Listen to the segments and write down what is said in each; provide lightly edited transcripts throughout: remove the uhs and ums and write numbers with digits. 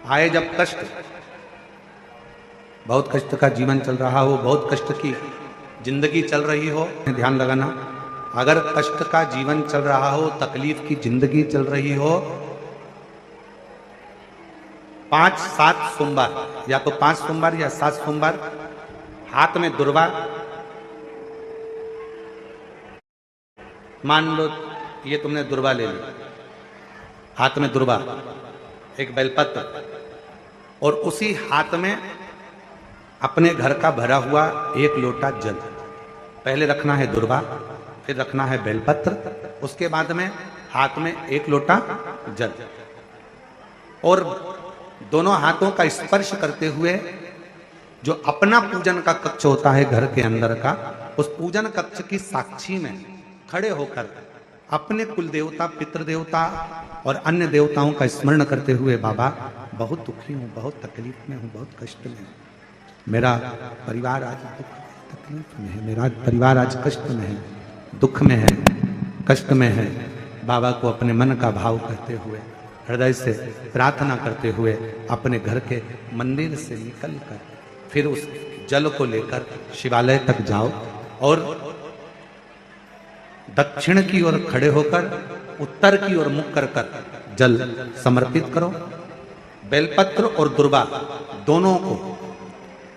आए जब कष्ट, बहुत कष्ट का जीवन चल रहा हो, बहुत कष्ट की जिंदगी चल रही हो, ध्यान लगाना, अगर कष्ट का जीवन चल रहा हो, तकलीफ की जिंदगी चल रही हो, 5-7 सोमवार, या तो 5 सोमवार या 7 सोमवार, हाथ में दुर्वा, मान लो ये तुमने दुर्वा ले ली, हाथ में दुर्वा, एक बेलपत्र, और उसी हाथ में अपने घर का भरा हुआ 1 लोटा जल, पहले रखना है दुर्वा, फिर रखना है बेलपत्र, उसके बाद में हाथ में 1 लोटा जल, और दोनों हाथों का स्पर्श करते हुए जो अपना पूजन का कक्ष होता है घर के अंदर का, उस पूजन कक्ष की साक्षी में खड़े होकर अपने कुल देवता, पितृ देवता और अन्य देवताओं का स्मरण करते हुए, बाबा बहुत दुखी हूँ, बहुत तकलीफ में हूँ, बहुत कष्ट में हूँ, मेरा परिवार आज तकलीफ में है, मेरा परिवार आज कष्ट में है, दुख में है, कष्ट में है। बाबा को अपने मन का भाव कहते हुए, हृदय से प्रार्थना करते हुए अपने घर के मंदिर से निकलकर फिर उस जल को लेकर शिवालय तक जाओ और दक्षिण की ओर खड़े होकर उत्तर की ओर मुख कर कर जल समर्पित करो। बेलपत्र और दुर्वा दोनों को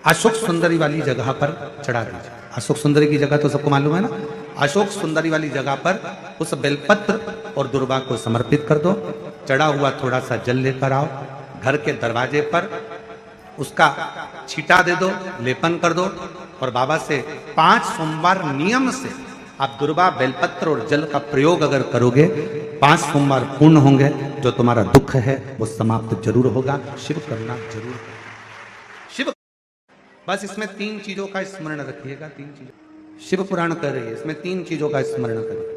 अशोक सुंदरी वाली जगह पर चढ़ा दीजिए। अशोक सुंदरी की जगह तो सबको मालूम है ना, अशोक सुंदरी वाली जगह पर उस बेलपत्र और दुर्वा को समर्पित कर दो। चढ़ा हुआ थोड़ा सा जल लेकर आओ, घर के दरवाजे पर उसका छींटा दे दो, लेपन कर दो, और बाबा से 5 सोमवार नियम से आप दुर्वा, बेलपत्र और जल का प्रयोग अगर करोगे, 5 सोमवार पूर्ण होंगे, जो तुम्हारा दुख है वो समाप्त जरूर होगा। शिव करना जरूर, शिव, बस इसमें 3 चीजों का स्मरण रखिएगा। 3 चीजों शिव पुराण कर रही है, इसमें 3 चीजों का स्मरण करिए।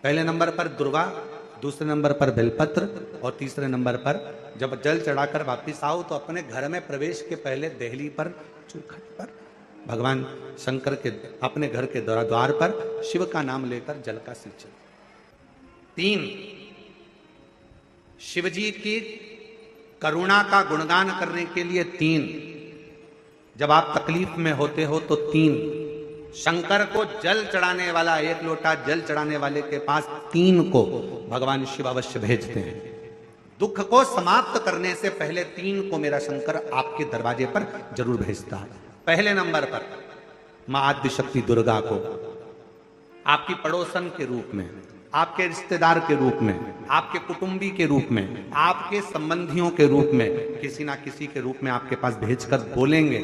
पहले नंबर पर दुर्वा, दूसरे नंबर पर बेलपत्र, और तीसरे नंबर पर जब जल चढ़ाकर वापिस आओ तो अपने घर में प्रवेश के पहले देहली पर, चौखट पर भगवान शंकर के अपने घर के द्वार पर शिव का नाम लेकर जल का सिंचन। 3, शिव जी की करुणा का गुणगान करने के लिए 3, जब आप तकलीफ में होते हो तो 3, शंकर को जल चढ़ाने वाला, 1 लोटा जल चढ़ाने वाले के पास 3 को भगवान शिव अवश्य भेजते हैं। दुख को समाप्त करने से पहले 3 को मेरा शंकर आपके दरवाजे पर जरूर भेजता है। पहले नंबर पर मां आद्य शक्ति दुर्गा को आपकी पड़ोसन के रूप में, आपके रिश्तेदार के रूप में, आपके कुटुंबी के रूप में, आपके संबंधियों के रूप में, किसी ना किसी के रूप में आपके पास भेजकर बोलेंगे,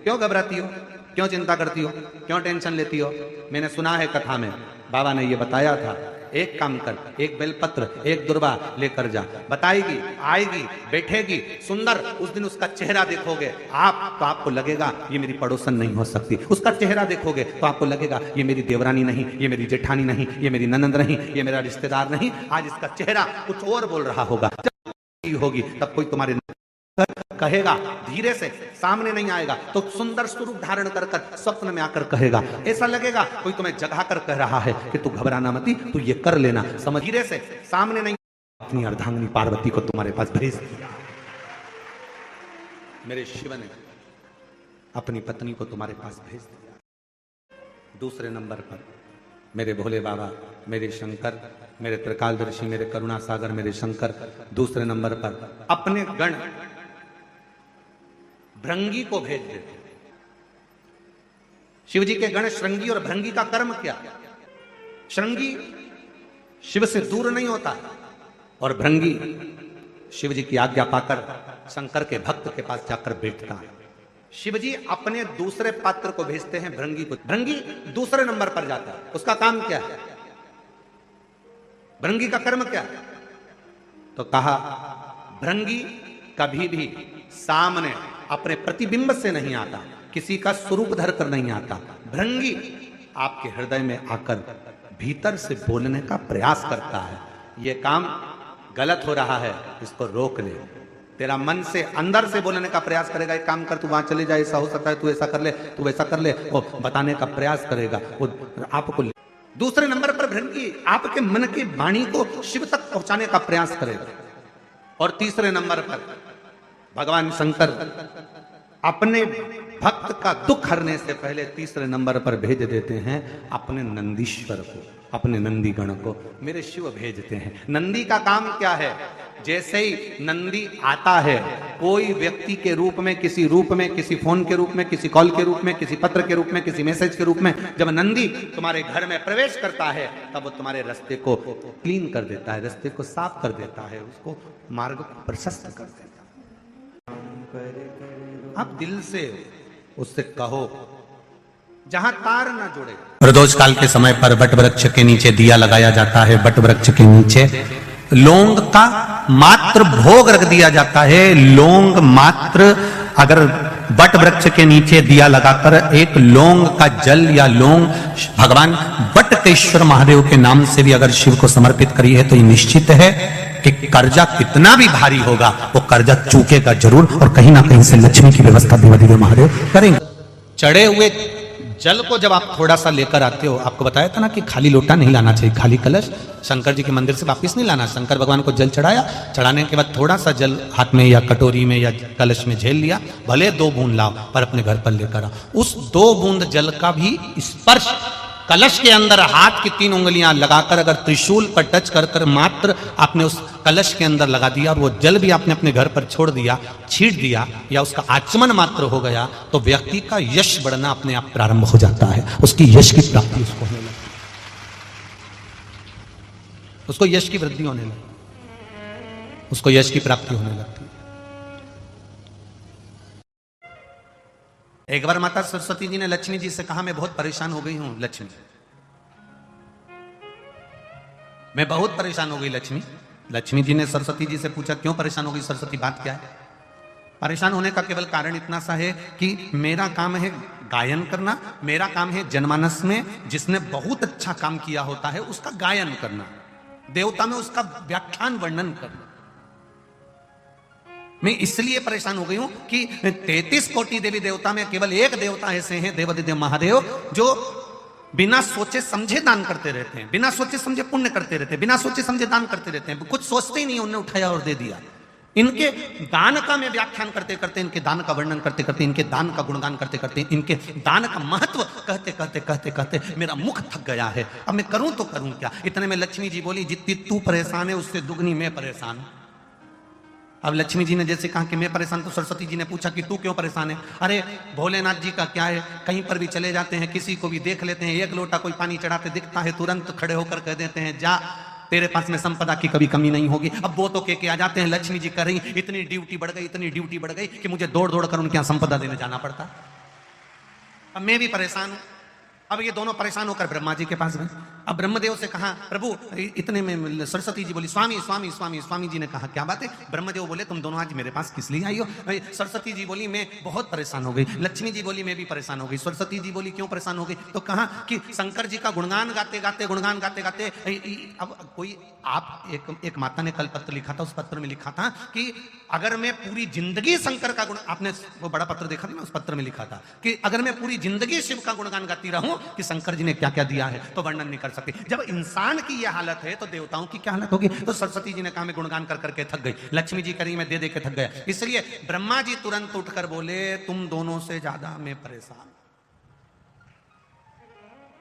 क्यों घबराती हो, क्यों चिंता करती हो, क्यों टेंशन लेती हो। मैंने सुना है कथा में, बाबा ने ये बताया था, एक काम कर, 1 बेलपत्र, 1 दुर्वा लेकर जा, बताएगी, आएगी, बैठेगी, सुंदर, उस दिन उसका चेहरा देखोगे आप तो आपको लगेगा ये मेरी पड़ोसन नहीं हो सकती। उसका चेहरा देखोगे तो आपको लगेगा ये मेरी देवरानी नहीं, ये मेरी जेठानी नहीं, ये मेरी ननंद नहीं, ये मेरा रिश्तेदार नहीं। आज इसका चेहरा कुछ और बोल रहा होगा, जब होगी तब कोई तुम्हारे कहेगा, धीरे से, सामने नहीं आएगा तो सुंदर स्वरूप धारण कर कर स्वप्न में आकर कहेगा। ऐसा लगेगा कोई तुम्हें जगा कर कह रहा है कि तू घबराना मती, तू ये कर लेना, समझ, धीरे से, सामने नहीं। अपनी अर्धांगिनी पार्वती को तुम्हारे पास भेज दिया, मेरे शिव ने अपनी पत्नी को तुम्हारे पास भेज दिया। दूसरे नंबर पर मेरे भोले बाबा, मेरे शंकर, मेरे त्रिकालदर्शी, मेरे करुणा सागर, मेरे शंकर। दूसरे नंबर पर अपने गण भृंगी को भेज देते। शिव जी के गण श्रृंगी और भृंगी का कर्म क्या? श्रृंगी शिव से दूर नहीं होता और भृंगी शिव जी की आज्ञा पाकर शंकर के भक्त के पास जाकर बैठता है। शिव जी अपने दूसरे पात्र को भेजते हैं भृंगी को। भृंगी दूसरे नंबर पर जाता है, उसका काम क्या है, भृंगी का कर्म क्या है? तो कहा भृंगी कभी भी सामने अपने प्रतिबिंब से नहीं आता, किसी का स्वरूप धर कर नहीं आता। भृंगी आपके हृदय में आकर भीतर से बोलने का प्रयास करता है, ये काम गलत हो रहा है, इसको रोक ले। तेरा मन से अंदर से बोलने का प्रयास करेगा, एक काम कर, तू वहां चले जाए, ऐसा हो सकता है, तू ऐसा कर ले, तू वैसा कर ले, वो बताने का प्रयास करेगा, वो आपको। दूसरे नंबर पर भृंगी आपके मन की वाणी को शिव तक पहुंचाने का प्रयास करेगा। और तीसरे नंबर पर भगवान शंकर अपने भक्त का दुख हरने से पहले तीसरे नंबर पर भेज देते हैं अपने नंदीश्वर को, अपने नंदीगण को। मेरे शिव भेजते हैं। नंदी का काम क्या है? जैसे ही नंदी आता है, कोई व्यक्ति के रूप में, किसी रूप में, किसी फोन के रूप में, किसी कॉल के रूप में, किसी पत्र के रूप में, किसी मैसेज के रूप में, जब नंदी तुम्हारे घर में प्रवेश करता है तब वो तुम्हारे रास्ते को क्लीन कर देता है, रास्ते को साफ कर देता है, उसको मार्ग को प्रशस्त कर देता है। आप दिल से उससे कहो, जहां तार ना जुड़े। प्रदोष काल के समय पर बट वृक्ष के नीचे दिया लगाया जाता है। बट वृक्ष के नीचे लौंग का मात्र भोग रख दिया जाता है। लौंग मात्र, अगर बट वृक्ष के नीचे दिया लगाकर एक लौंग का जल या लौंग भगवान बटकेश्वर महादेव के नाम से भी अगर शिव को समर्पित करी है तो ये निश्चित है कि कर्जा कितना भी भारी होगा वो कर्जा चूकेगा जरूर, और कहीं ना कहीं से लक्ष्मी की व्यवस्था देवादिदेव महादेव करेंगे। चढ़े हुए जल को जब आप थोड़ा सा लेकर आते हो, आपको बताया था ना कि खाली लोटा नहीं लाना चाहिए, खाली कलश शंकर जी के मंदिर से वापस नहीं लाना। शंकर भगवान को जल चढ़ाया, चढ़ाने के बाद थोड़ा सा जल हाथ में या कटोरी में या कलश में झेल लिया, भले 2 बूंद लाओ पर अपने घर पर लेकर आओ। उस 2 बूंद जल का भी स्पर्श कलश के अंदर हाथ की 3 उंगलियां लगाकर अगर त्रिशूल पर टच कर कर मात्र आपने उस कलश के अंदर लगा दिया और वो जल भी आपने अपने घर पर छोड़ दिया, छीट दिया या उसका आचमन मात्र हो गया, तो व्यक्ति का यश बढ़ना अपने आप प्रारंभ हो जाता है। उसकी यश की प्राप्ति उसको होने लगती है, उसको यश की वृद्धि होने लगती, उसको यश की प्राप्ति होने लगती है। एक बार माता सरस्वती जी ने लक्ष्मी जी से कहा, मैं बहुत परेशान हो गई हूं लक्ष्मी, मैं बहुत परेशान हो गई लक्ष्मी। लक्ष्मी जी ने सरस्वती जी से पूछा, क्यों परेशान हो गई सरस्वती, बात क्या है? परेशान होने का केवल कारण इतना सा है कि मेरा काम है गायन करना, मेरा काम है जनमानस में जिसने बहुत अच्छा काम किया होता है उसका गायन करना, देवता में उसका व्याख्यान वर्णन करना। मैं इसलिए परेशान हो गई हूं कि 33 कोटि देवी देवता में केवल एक देवता ऐसे हैं, देवादिदेव महादेव, जो बिना सोचे समझे दान करते रहते हैं, बिना सोचे समझे पुण्य करते रहते हैं, बिना सोचे समझे दान करते रहते हैं, कुछ सोचते ही नहीं, उन्होंने उठाया और दे दिया। इनके दान का मैं व्याख्यान करते करते, इनके दान का वर्णन करते करते, इनके दान का गुणगान करते करते, इनके दान का महत्व कहते कहते कहते कहते मेरा मुख थक गया है। अब मैं करूं तो करूं क्या? इतने में लक्ष्मी जी बोली, जितनी तू परेशान है उससे दुगनी मैं परेशान हूं। अब लक्ष्मी जी ने जैसे कहा कि मैं परेशान, तो सरस्वती जी ने पूछा कि तू क्यों परेशान है? अरे भोलेनाथ जी का क्या है, कहीं पर भी चले जाते हैं, किसी को भी देख लेते हैं, 1 लोटा कोई पानी चढ़ाते दिखता है, तुरंत खड़े होकर कह देते हैं, जा तेरे पास में संपदा की कभी कमी नहीं होगी। अब वो तो के आ जाते हैं, लक्ष्मी जी कर रही, इतनी ड्यूटी बढ़ गई, इतनी ड्यूटी बढ़ गई कि मुझे दौड़ दौड़ कर उनके यहाँ संपदा देने जाना पड़ता। अब मैं भी परेशान हूं। अब ये दोनों परेशान होकर ब्रह्मा जी के पास गए। अब ब्रह्मदेव से कहा, प्रभु इतने में सरस्वती जी बोली, स्वामी स्वामी स्वामी। स्वामी जी ने कहा, क्या बात है? ब्रह्मदेव बोले, तुम दोनों आज मेरे पास किस लिए आई हो? सरस्वती जी बोली, मैं बहुत परेशान हो गई। लक्ष्मी जी बोली, मैं भी परेशान हो गई। सरस्वती जी बोली, क्यों परेशान हो गई? तो कहा कि शंकर जी का गुणगान गाते गाते, गुणगान गाते गाते, अब कोई आप एक माता ने कल पत्र लिखा था, उस पत्र में लिखा था कि अगर मैं पूरी जिंदगी शंकर का गुण, आपने वो बड़ा पत्र देखा था ना, उस पत्र में लिखा था कि अगर मैं पूरी जिंदगी शिव का गुणगान गाती रहूं कि शंकर जी ने क्या क्या दिया है तो वर्णन नहीं कर सकती। जब इंसान की यह हालत है तो देवताओं की क्या हालत होगी? तो सरस्वती जी ने कहा, मैं गुणगान कर करके थक गई। लक्ष्मी जी करी, मैं दे दे के थक गया। इसलिए ब्रह्मा जी तुरंत उठकर बोले, तुम दोनों से ज्यादा मैं परेशान,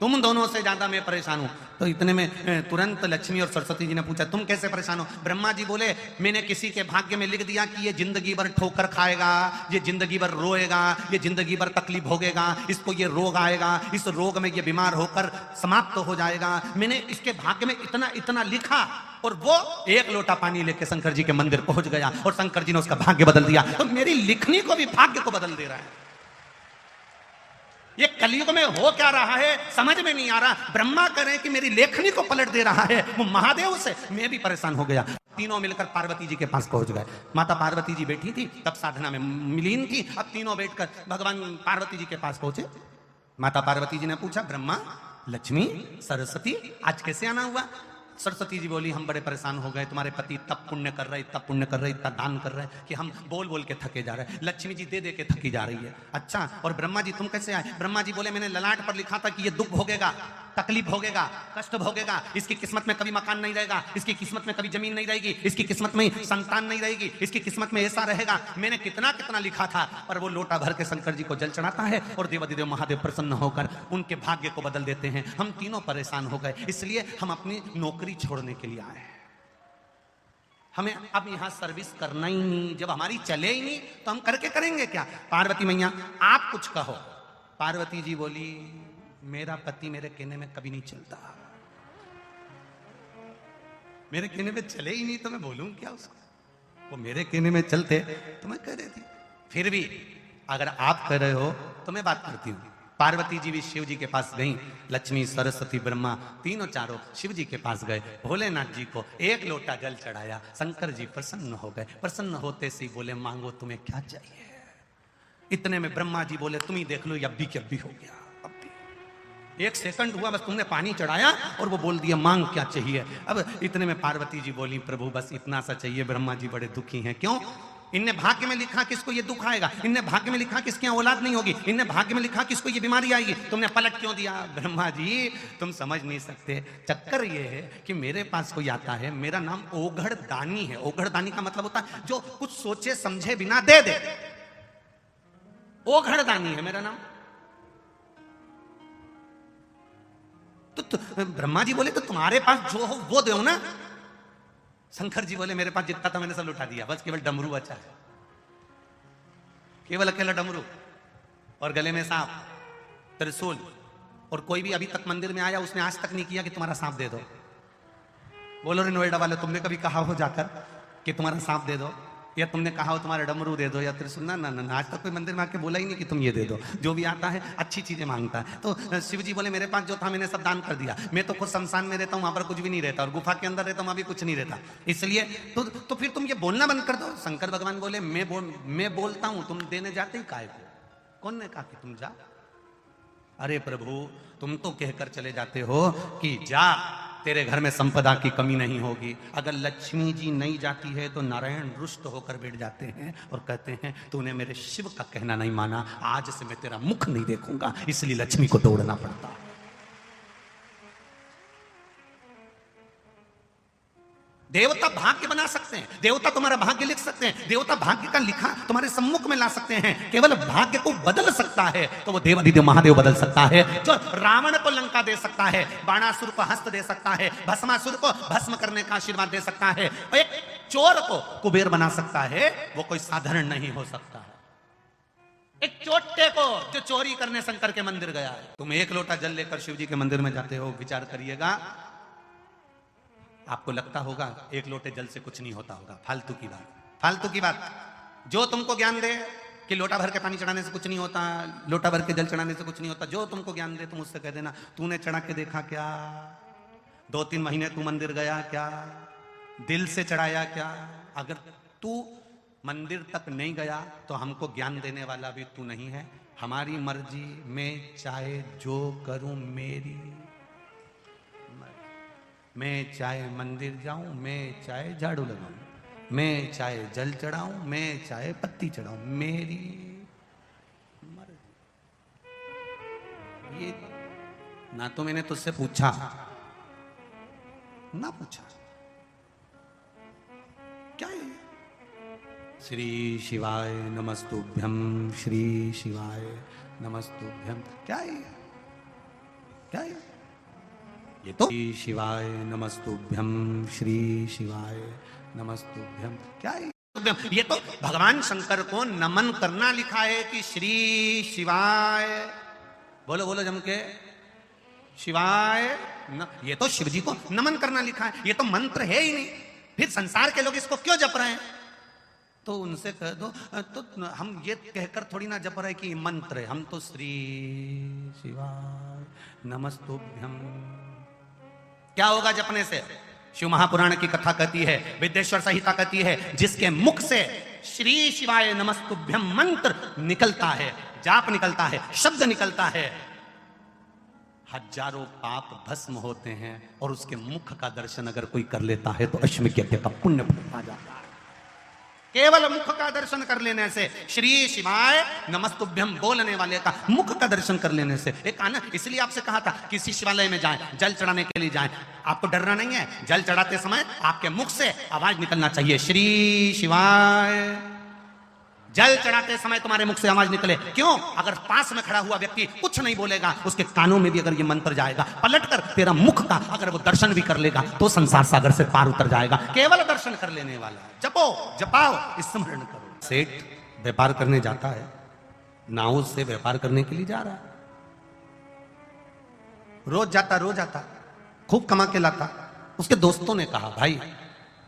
तुम दोनों से ज्यादा मैं परेशान हूं। तो इतने में तुरंत लक्ष्मी और सरस्वती जी ने पूछा, तुम कैसे परेशान हो? ब्रह्मा जी बोले, मैंने किसी के भाग्य में लिख दिया कि ये जिंदगी भर ठोकर खाएगा, ये जिंदगी भर रोएगा, ये जिंदगी भर तकलीफ भोगेगा, इसको ये रोग आएगा, इस रोग में ये बीमार होकर समाप्त हो जाएगा। मैंने इसके भाग्य में इतना इतना लिखा और वो 1 लोटा पानी लेके शंकर जी के मंदिर पहुंच गया और शंकर जी ने उसका भाग्य बदल दिया। तो मेरी लिखनी को भी भाग्य को बदल दे रहा है। ये कलयुग में हो क्या रहा है समझ में नहीं आ रहा। ब्रह्मा करें कि मेरी लेखनी को पलट दे रहा है, वो महादेव से मैं भी परेशान हो गया। तीनों मिलकर पार्वती जी के पास पहुंच गए। माता पार्वती जी बैठी थी, तब साधना में मिलीन थी। अब तीनों बैठकर भगवान पार्वती जी के पास पहुंचे। माता पार्वती जी ने पूछा, ब्रह्मा, लक्ष्मी, सरस्वती, आज कैसे आना हुआ? सरस्वती जी बोली, हम बड़े परेशान हो गए, तुम्हारे पति तब पुण्य कर रहे, तब पुण्य कर रहे, इतना दान कर रहे कि हम बोल बोल के थके जा रहे हैं। लक्ष्मी जी दे दे के थकी जा रही है। अच्छा, और ब्रह्मा जी तुम कैसे आए? ब्रह्मा जी बोले, मैंने ललाट पर लिखा था कि ये दुख भोगेगा, तकलीफ भोगेगा, कष्ट भोगेगा, इसकी किस्मत में कभी मकान नहीं रहेगा, इसकी किस्मत में कभी जमीन नहीं रहेगी, इसकी किस्मत में संतान नहीं रहेगी, इसकी किस्मत में ऐसा रहेगा। मैंने कितना कितना लिखा था, पर वो लोटा भर के शंकर जी को जल चढ़ाता है और देवादिदेव महादेव प्रसन्न होकर उनके भाग्य को बदल देते हैं। हम तीनों परेशान हो गए, इसलिए हम अपनी नौकरी छोड़ने के लिए आए। हमें अब यहां सर्विस करना ही नहीं, जब हमारी चले ही नहीं तो हम करके करेंगे क्या? पार्वती मैया आप कुछ कहो। पार्वती जी बोली, मेरा पति मेरे कहने में कभी नहीं चलता, मेरे कहने में चले ही नहीं तो मैं बोलूं क्या उसको? वो मेरे कहने में चलते तो मैं कह रही थी। फिर भी अगर आप कह रहे हो तो मैं बात करती हूं। पार्वती जी भी शिव जी के पास गईं, लक्ष्मी सरस्वती ब्रह्मा तीनों चारों शिव जी के पास गए, भोलेनाथ जी को एक लोटा जल चढ़ाया, शंकर जी प्रसन्न हो गए। प्रसन्न होते से बोले मांगो तुम्हें क्या चाहिए। इतने में ब्रह्मा जी बोले तुम ही देख लो, अब भी क्या भी हो गया, अब भी 1 सेकंड हुआ बस, तुमने पानी चढ़ाया और वो बोल दिया मांग क्या चाहिए। अब इतने में पार्वती जी बोली प्रभु बस इतना सा चाहिए। ब्रह्मा जी बड़े दुखी हैं, क्यों? इनने भाग्य में लिखा किसको ये दुख आएगा, इनने भाग्य में लिखा किसके यहाँ औलाद नहीं होगी, इनने भाग्य में लिखा किसको ये बीमारी आएगी, तुमने पलट क्यों दिया? ब्रह्मा जी तुम समझ नहीं सकते, चक्कर ये है कि मेरे पास कोई आता है, मेरा नाम ओघड़ दानी है। ओघड़ दानी का मतलब होता है जो कुछ सोचे समझे बिना दे दे, ओघड़ दानी है मेरा नाम। तो ब्रह्मा जी बोले तो तुम्हारे पास जो हो वो दो ना। शंकर जी बोले मेरे पास जितना था मैंने सब लुटा दिया, बस केवल डमरू बचा है, केवल अकेला डमरू और गले में सांप त्रिशूल। और कोई भी अभी तक मंदिर में आया उसने आज तक नहीं किया कि तुम्हारा सांप दे दो। बोलो रे नोएडा वाले, तुमने कभी कहा हो जाकर कि तुम्हारा सांप दे दो, या तुमने कहा हो तुम्हारा डमरू दे दो या त्रिशूल? ना ना ना, आज तक कोई मंदिर में आके बोला ही नहीं कि तुम ये दे दो। जो भी आता है अच्छी चीजें मांगता है। तो शिव जी बोले मेरे पास जो था मैंने सब दान कर दिया, मैं तो खुद शमशान में रहता हूँ, वहां पर कुछ भी नहीं रहता, और गुफा के अंदर रहता हूँ, वहां भी कुछ नहीं रहता, इसलिए तो फिर तुम ये बोलना बंद कर दो। शंकर भगवान बोले मैं बोलता हूं, तुम देने जाते ही काहे को? कौन ने कहा कि तुम जा? अरे प्रभु तुम तो कहकर चले जाते हो कि जा, तेरे घर में संपदा की कमी नहीं होगी। अगर लक्ष्मी जी नहीं जाती है तो नारायण रुष्ट होकर बैठ जाते हैं और कहते हैं तूने मेरे शिव का कहना नहीं माना, आज से मैं तेरा मुख नहीं देखूंगा, इसलिए लक्ष्मी को दौड़ना पड़ता। देवता भाग्य बना सकते हैं, देवता तुम्हारा भाग्य लिख सकते हैं, देवता भाग्य का लिखा तुम्हारे सम्मुख में ला सकते हैं। केवल भाग्य को बदल सकता है तो वो देवादिदेव महादेव बदल सकता है। जो रावण को लंका दे सकता है, बाणासुर को हस्त दे सकता है, भस्मासुर को भस्म करने का आशीर्वाद दे सकता है, और एक चोर को कुबेर बना सकता है, वो कोई साधारण नहीं हो सकता है। एक चोटे को जो चोरी करने शंकर के मंदिर गया है, तुम एक लोटा जल लेकर शिव जी के मंदिर में जाते हो, विचार करिएगा, आपको लगता होगा एक लोटे जल से कुछ नहीं होता होगा। फालतू की बात, फालतू की बात। जो तुमको ज्ञान दे कि लोटा भर के पानी चढ़ाने से कुछ नहीं होता, लोटा भर के जल चढ़ाने से कुछ नहीं होता, जो तुमको ज्ञान दे तुम उससे कह देना तूने चढ़ा के देखा क्या? 2-3 महीने तू मंदिर गया क्या? दिल से चढ़ाया क्या? अगर तू मंदिर तक नहीं गया तो हमको ज्ञान देने वाला भी तू नहीं है। हमारी मर्जी, मैं चाहे जो करूं मेरी, मैं चाहे मंदिर जाऊं, मैं चाहे झाड़ू लगाऊं, मैं चाहे जल चढ़ाऊं, मैं चाहे पत्ती चढ़ाऊं, मेरी मर्जी। ये ना तो मैंने तुझसे पूछा ना पूछा, क्या है? श्री शिवाय नमस्तुभ्यम, श्री शिवाय नमस्तुभ्यम, क्या है? क्या है ये? तो श्री शिवाय नमस्तुभ्यम, श्री शिवाय नमस्तुभ्यम, क्या है ये? तो भगवान शंकर को नमन करना लिखा है कि श्री शिवाय, बोलो बोलो जम के, शिवाय ये तो शिव जी को नमन करना लिखा है, ये तो मंत्र है ही नहीं। फिर संसार के लोग इसको क्यों जप रहे हैं? तो उनसे कह दो, तो हम ये कहकर थोड़ी ना जप रहे कि मंत्र है, हम तो श्री शिवाय नमस्तुभ्यम। क्या होगा जपने से? शिव महापुराण की कथा कहती है, विद्येश्वर संहिता कहती है, जिसके मुख से श्री शिवाय नमस्तुभ्यम मंत्र निकलता है, जाप निकलता है, शब्द निकलता है, हजारों पाप भस्म होते हैं। और उसके मुख का दर्शन अगर कोई कर लेता है तो अश्वमेध यज्ञ का पुण्य आ जाता है। केवल मुख का दर्शन कर लेने से, श्री शिवाय नमस्तुभ्यम बोलने वाले का मुख का दर्शन कर लेने से एक आना। इसलिए आपसे कहा था किसी शिवालय में जाएं, जल चढ़ाने के लिए जाएं, आपको डरना नहीं है। जल चढ़ाते समय आपके मुख से आवाज निकलना चाहिए, श्री शिवाय। जल चढ़ाते समय तुम्हारे मुख से आवाज निकले। क्यों? अगर पास में खड़ा हुआ व्यक्ति कुछ नहीं बोलेगा, उसके कानों में भी अगर ये मंत्र जाएगा, पलटकर तेरा मुख का अगर वो दर्शन भी कर लेगा तो संसार सागर से पार उतर जाएगा। केवल दर्शन कर लेने वाला। जपो, जपाओ, स्मरण करो। सेठ व्यापार करने जाता है, नाव से व्यापार करने के लिए जा रहा है, रोज जाता, खूब कमा के लाता। उसके दोस्तों ने कहा, भाई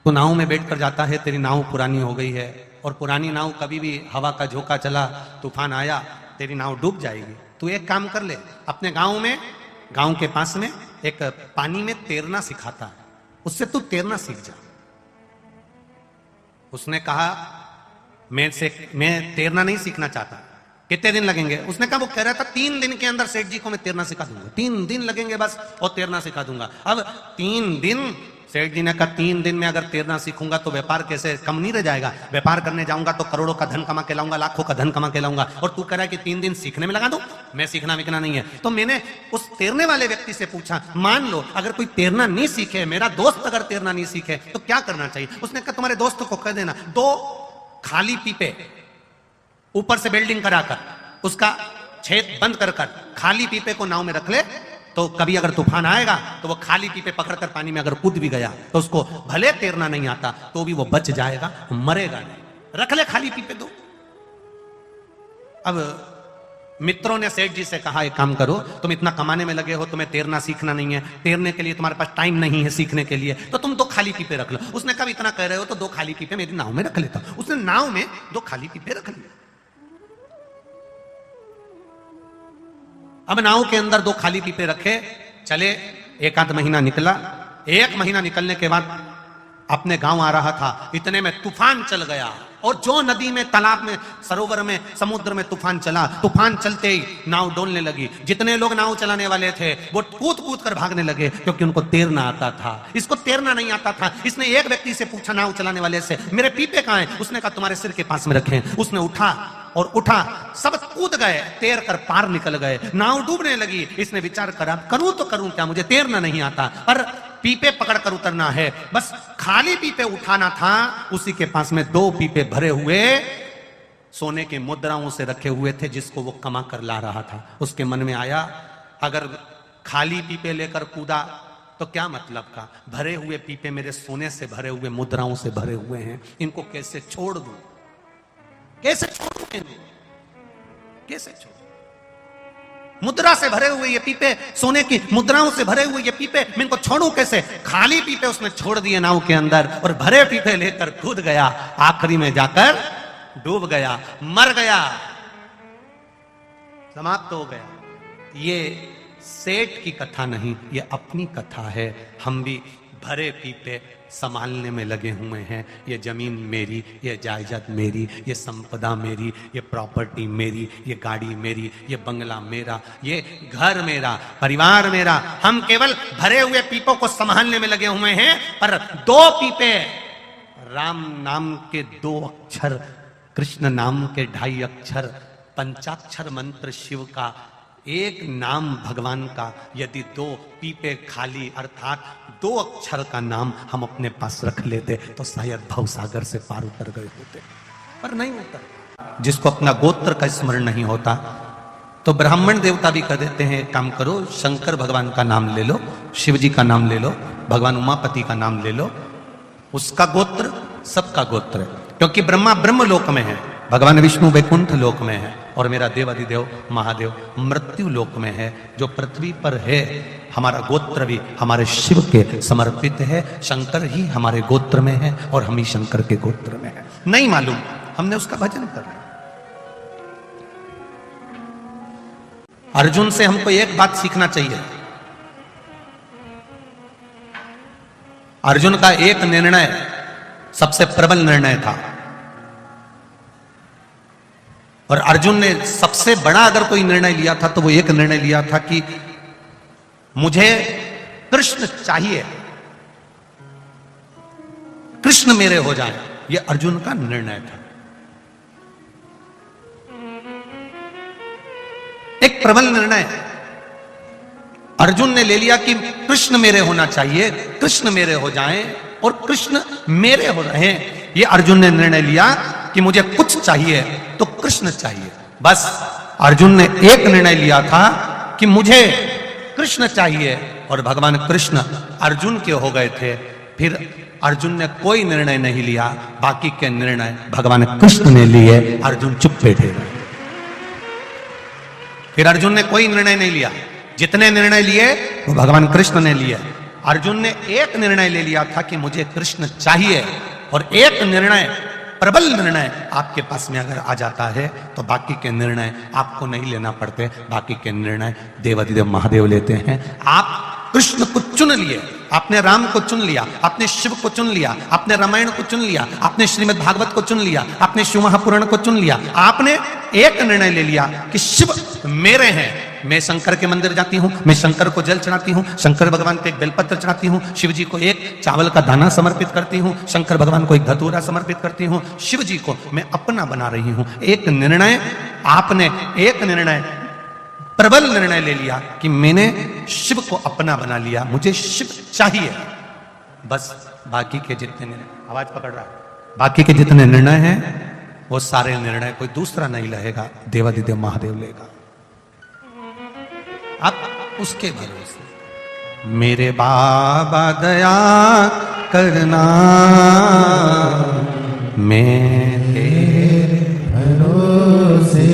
तो नाव में बैठ कर जाता है, तेरी नाव पुरानी हो गई है, और पुरानी नाव कभी भी हवा का झोंका चला, तूफान आया, तेरी नाव डूब जाएगी। तू एक काम कर ले, अपने गांव के पास में एक पानी में तैरना सिखाता है, उससे तू तैरना सीख जा। उसने कहा, मैं तैरना नहीं सीखना चाहता। कितने दिन लगेंगे? उसने कहा, वो कह रहा था 3 दिन के अंदर सेठ जी को मैं तैरना सिखा दूंगा। 3 दिन लगेंगे बस, और तैरना सिखा दूंगा। अब 3 दिन, सेठ जी ने कहा 3 दिन में अगर तैरना सीखूंगा तो व्यापार कैसे कम नहीं रह जाएगा? व्यापार करने जाऊंगा तो करोड़ों का धन कमा के लाऊंगा, लाखों का धन कमा के लाऊंगा, और तू कह रहा है कि 3 दिन सीखने में लगा दूं? मैं सीखना विकना नहीं है। तो मैंने उस तैरने वाले व्यक्ति से पूछा, मान लो अगर कोई तैरना नहीं सीखे, मेरा दोस्त अगर तैरना नहीं सीखे तो क्या करना चाहिए? उसने कहा, तुम्हारे दोस्त को कह देना 2 खाली पीपे ऊपर से बिल्डिंग कराकर उसका छेद बंद कर खाली पीपे को नाव में रख ले, तो कभी अगर तूफान आएगा तो वो खाली पीपे पकड़कर पानी में अगर कूद भी गया तो उसको भले तैरना नहीं आता तो भी वो बच जाएगा, मरेगा नहीं। रख ले खाली पीपे दो। अब मित्रों ने सेठ जी से कहा, एक काम करो, तुम इतना कमाने में लगे हो, तुम्हें तैरना सीखना नहीं है, तैरने के लिए तुम्हारे पास टाइम नहीं है सीखने के लिए, तो तुम 2 खाली पीपे रख लो। उसने कहा, इतना कह रहे हो तो 2 खाली पीपे मेरी नाव में रख लेता हूं। उसने नाव में 2 खाली पीपे रख लिए। अब नाव के अंदर 2 खाली पीपे रखे, चले, 1 आध महीना निकला। 1 महीना निकलने के बाद अपने गांव आ रहा था, इतने में तूफान चल गया। और जो नदी में, तालाब में, सरोवर में, समुद्र में तूफान चला, तूफान चलते ही नाव डोलने लगी। जितने लोग नाव चलाने वाले थे वो कूद कूद कर भागने लगे, क्योंकि उनको तैरना आता था। इसको तैरना नहीं आता था। इसने एक व्यक्ति से पूछा, नाव चलाने वाले से, मेरे पीपे कहां हैं? उसने कहा, तुम्हारे सिर के पास में रखे। उसने उठा, सब कूद गए, तैर कर पार निकल गए। नाव डूबने लगी। इसने विचार करा, करूं तो करूं क्या, मुझे तैरना नहीं आता, पर पीपे पकड़कर उतरना है, बस खाली पीपे उठाना था। उसी के पास में 2 पीपे भरे हुए सोने के मुद्राओं से रखे हुए थे, जिसको वो कमा कर ला रहा था। उसके मन में आया, अगर खाली पीपे लेकर कूदा तो क्या मतलब का, भरे हुए पीपे मेरे सोने से भरे हुए, मुद्राओं से भरे हुए हैं, इनको कैसे छोड़ दूं, कैसे छोड़ूं, कैसे छोड़ूं? मुद्रा से भरे हुए ये पीपे, सोने की मुद्राओं से भरे हुए ये पीपे, मैं इनको छोड़ूं कैसे? खाली पीपे उसने छोड़ दिए नाव के अंदर, और भरे पीपे लेकर कूद गया। आखिरी में जाकर डूब गया, मर गया, समाप्त हो गया। ये सेठ की कथा नहीं, ये अपनी कथा है। हम भी भरे पीपे संभालने में लगे हुए हैं। ये जमीन मेरी, ये जायदाद मेरी, ये संपदा मेरी, ये प्रॉपर्टी मेरी, ये गाड़ी मेरी, ये बंगला मेरा, ये घर मेरा, परिवार मेरा। हम केवल भरे हुए पीपों को संभालने में लगे हुए हैं, पर 2 पीपे, राम नाम के 2 अक्षर, कृष्ण नाम के 2.5 अक्षर, पंचाक्षर मंत्र शिव का, 1 नाम भगवान का, यदि 2 पीपे खाली अर्थात 2 अक्षर का नाम हम अपने पास रख लेते तो शायद भवसागर से पार उतर गए होते, पर नहीं उतर। जिसको अपना गोत्र का स्मरण नहीं होता तो ब्राह्मण देवता भी कह देते हैं, काम करो, शंकर भगवान का नाम ले लो, शिव जी का नाम ले लो, भगवान उमापति का नाम ले लो। उसका गोत्र सबका गोत्र है, क्योंकि ब्रह्मा ब्रह्म लोक में है, भगवान विष्णु वैकुंठ लोक में है, और मेरा देवाधिदेव महादेव मृत्यु लोक में है। जो पृथ्वी पर है, हमारा गोत्र भी हमारे शिव के समर्पित है। शंकर ही हमारे गोत्र में है और हम ही शंकर के गोत्र में है। नहीं मालूम, हमने उसका भजन कर रहे। अर्जुन से हमको एक बात सीखना चाहिए। अर्जुन का एक निर्णय सबसे प्रबल निर्णय था, और अर्जुन ने सबसे बड़ा अगर कोई निर्णय लिया था तो वो एक निर्णय लिया था कि मुझे कृष्ण चाहिए, कृष्ण मेरे हो जाए। यह अर्जुन का निर्णय था। एक प्रबल निर्णय अर्जुन ने ले लिया कि कृष्ण मेरे होना चाहिए, कृष्ण मेरे हो जाएं और कृष्ण मेरे हो रहे हैं। यह अर्जुन ने निर्णय लिया कि मुझे कुछ चाहिए तो कृष्ण चाहिए। बस अर्जुन ने एक निर्णय लिया था कि मुझे कृष्ण चाहिए और भगवान कृष्ण अर्जुन के हो गए थे। फिर अर्जुन ने कोई निर्णय नहीं लिया, बाकी के निर्णय भगवान कृष्ण ने लिए। अर्जुन चुप बैठे रहे। फिर अर्जुन ने कोई निर्णय नहीं लिया, जितने निर्णय लिए वो भगवान कृष्ण ने लिए। अर्जुन ने एक निर्णय ले लिया था कि मुझे कृष्ण चाहिए, और एक निर्णय, प्रबल निर्णय आपके पास में अगर आ जाता है तो बाकी के निर्णय आपको नहीं लेना पड़ते, बाकी के निर्णय देवाधिदेव महादेव लेते हैं। आप कृष्ण को चुन लिए, आपने राम को चुन लिया, आपने शिव को चुन लिया, आपने रामायण को चुन लिया, आपने श्रीमद् भागवत को चुन लिया, आपने शिव महापुराण को चुन लिया। आपने एक निर्णय ले लिया कि शिव मेरे हैं, मैं शंकर के मंदिर जाती हूं, मैं शंकर को जल चढ़ाती हूं, शंकर भगवान को एक बेलपत्र चढ़ाती हूं, शिव जी को एक चावल का दाना समर्पित करती हूं, शंकर भगवान को एक धतूरा समर्पित करती हूं, शिव जी को मैं अपना बना रही हूं। एक निर्णय, आपने एक निर्णय, प्रबल निर्णय ले लिया कि मैंने शिव को अपना बना लिया, मुझे शिव चाहिए। बस बाकी के जितने निर्णय, आवाज पकड़ रहा है, बाकी के जितने निर्णय हैं वो सारे निर्णय कोई दूसरा नहीं लेगा, देवाधिदेव महादेव लेगा। अब उसके भरोसे मेरे बाबा दया करना, मैं तेरे भरोसे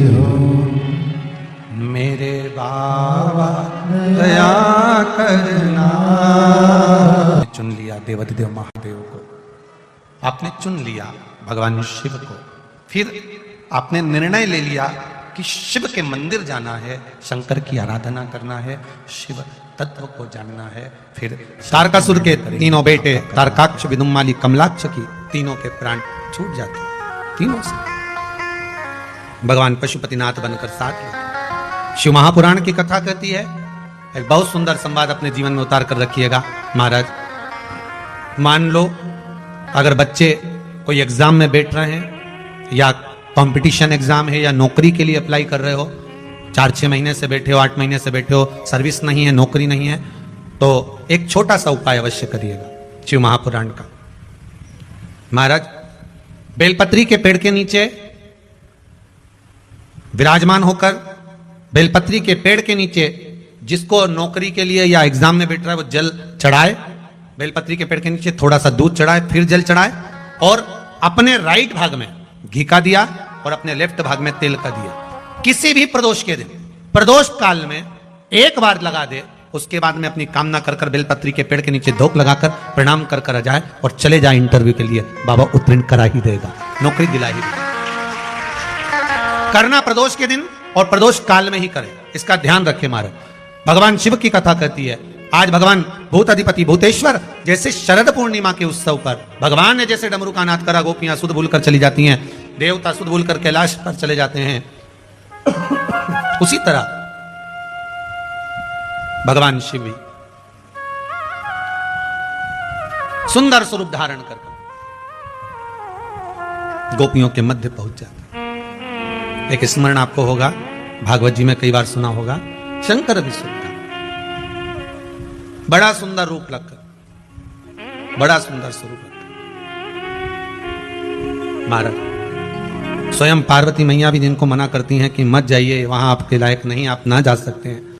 हूँ, मेरे बाबा दया करना। चुन लिया देवाधिदेव महादेव को, आपने चुन लिया भगवान शिव को। फिर आपने निर्णय ले लिया कि शिव के मंदिर जाना है, शंकर की आराधना करना है, शिव तत्व को जानना है। फिर तारकासुर के तीनों बेटे तारकाक्ष, विदुम्माली, कमलाक्ष की तीनों के प्राण छूट जाते, तीनों से भगवान पशुपतिनाथ बनकर साथ लेते। शिव महापुराण की कथा कहती है, एक बहुत सुंदर संवाद अपने जीवन में उतार कर रखिएगा महाराज। मान लो अगर बच्चे कोई एग्जाम में बैठ रहे हैं, या कंपटीशन एग्जाम है, या नौकरी के लिए अप्लाई कर रहे हो, 4-6 महीने से बैठे हो, 8 महीने से बैठे हो, सर्विस नहीं है, नौकरी नहीं है, तो एक छोटा सा उपाय अवश्य करिएगा शिव महापुराण का। महाराज बेलपत्री के पेड़ के नीचे विराजमान होकर, बेलपत्री के पेड़ के नीचे जिसको नौकरी के लिए या एग्जाम में बैठ रहा है वो जल चढ़ाए, बेलपत्री के पेड़ के नीचे थोड़ा सा दूध चढ़ाए, फिर जल चढ़ाए, और अपने राइट भाग में घी का दिया और अपने लेफ्ट भाग में तेल का दिया। किसी भी प्रदोष के दिन, प्रदोष काल में एक बार लगा दे, उसके बाद में अपनी कामना कर कर बेलपत्री के पेड़ के नीचे धूप लगाकर प्रणाम कर कर आ जाए और चले जाए इंटरव्यू के लिए, बाबा उत्तीर्ण करा ही देगा, नौकरी दिला ही देगा। करना प्रदोष के दिन और प्रदोष काल में ही करें, इसका ध्यान रखें महाराज। भगवान शिव की कथा कहती है, आज भगवान भूत अधिपति भूतेश्वर जैसे शरद पूर्णिमा के उत्सव पर भगवान ने जैसे डमरू का नाद करा, गोपियां सुध भूल कर चली जाती हैं, देवता सुध भूल कर कैलाश पर चले जाते हैं, उसी तरह भगवान शिव भी सुंदर स्वरूप धारण कर गोपियों के मध्य पहुंच जाता है। एक स्मरण आपको होगा, भागवत जी में कई बार सुना होगा, शंकर भी सुनता, बड़ा सुंदर रूप लगकर, बड़ा सुंदर स्वरूप लगकर। महाराज स्वयं पार्वती मैया भी जिनको मना करती हैं कि मत जाइए वहां, आपके लायक नहीं, आप ना जा सकते हैं,